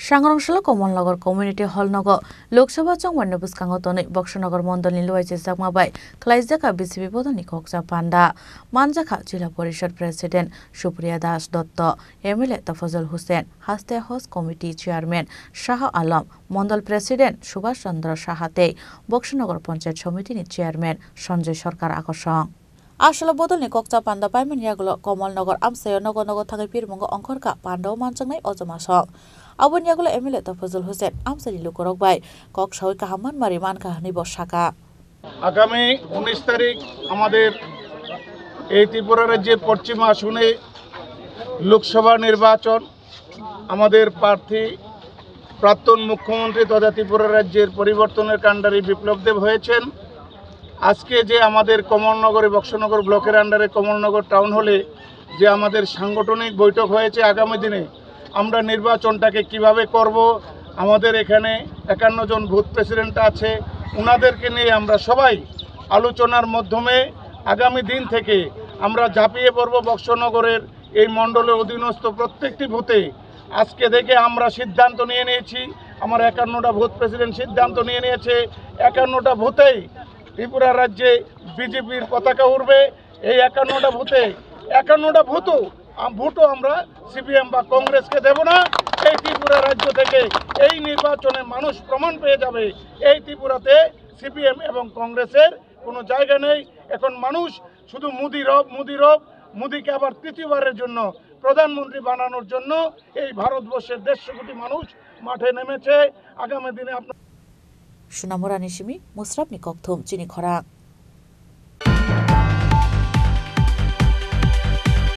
सांग्रांशल Kamalnagar community hall नगर लोकसभा चंगमन्य बुस्कांग तनै बक्सनगर मंडल नि लुवाइजे जागमाबाय खलाइजाका BCP पदनि कक्सा panda मानजाखा जिला परिषद प्रेसिडेंट सुप्रिया दास दत्त एमएलए तफजल हुसैन हास्ते हज कमिटी चेयरमैन शाह आलम मंडल प्रेसिडेंट सुभाष चंद्र साहाते बक्सनगर पंचायत समिति नि चेयरमैन संजय सरकार आकर्षण आसला बदलनि कक्सा पान्डा पाइमन यागुलो कमलनगर आमसाय नगर नगर थाखाय पिरमंग अंखरका पान्डाव मानचांनाय अजमासं आबन यागुलो एमएलए तफजल हुसैन आमसानि लुकरक बाय कक्सावै काहामान मारि मानका हनि बसाका आगामी 19 तारीख আমাদের এই ত্রিপুরা রাজ্যের পশ্চিম আসনে লোকসভা নির্বাচন আমাদের প্রার্থী প্রাক্তন মুখ্যমন্ত্রী তথা ত্রিপুরা রাজ্যের পরিবর্তনের কাণ্ডারি বিপ্লব দেব হয়েছেন। আজকে যে আমাদের কমলনগর বক্সনগর ব্লকের আন্ডারে কমলনগর টাউন হলে যে আমাদের সাংগঠনিক বৈঠক হয়েছে আগামী দিনে আমরা নির্বাচনটাকে কিভাবে করব, আমাদের এখানে 51 জন বুথ প্রেসিডেন্ট আছে, ওনাদেরকে নিয়ে আমরা সবাই আলোচনার মাধ্যমে আগামী দিন থেকে আমরা ঝাঁপিয়ে পড়ব বক্সনগরের এই মণ্ডলের অধীনস্থ প্রত্যেকটি বুথে। আজকে থেকে আমরা সিদ্ধান্ত নিয়ে নিয়েছি, আমার 51টা বুথ প্রেসিডেন্ট সিদ্ধান্ত নিয়ে নিয়েছে 51টা বুথেই ত্রিপুরা রাজ্যে বিজেপির পতাকা উড়বে। এই 51টা বুথে 51টা ভোটও আমরা সিপিএম বা কংগ্রেসকে দেব না। এই ত্রিপুরা রাজ্য থেকে এই নির্বাচনে মানুষ প্রমাণ পেয়ে যাবে এই ত্রিপুরাতে সিপিএম এবং কংগ্রেসের কোনো জায়গা নেই। এখন মানুষ শুধু মোদিকে আবার তৃতীয়বারের জন্য প্রধানমন্ত্রী বানানোর জন্য এই ভারতবর্ষের 150 কোটি মানুষ মাঠে নেমেছে। আগামী দিনে আপনার সুনামরা নিশিমি মুসরাফ নিককথম চিনি খরা।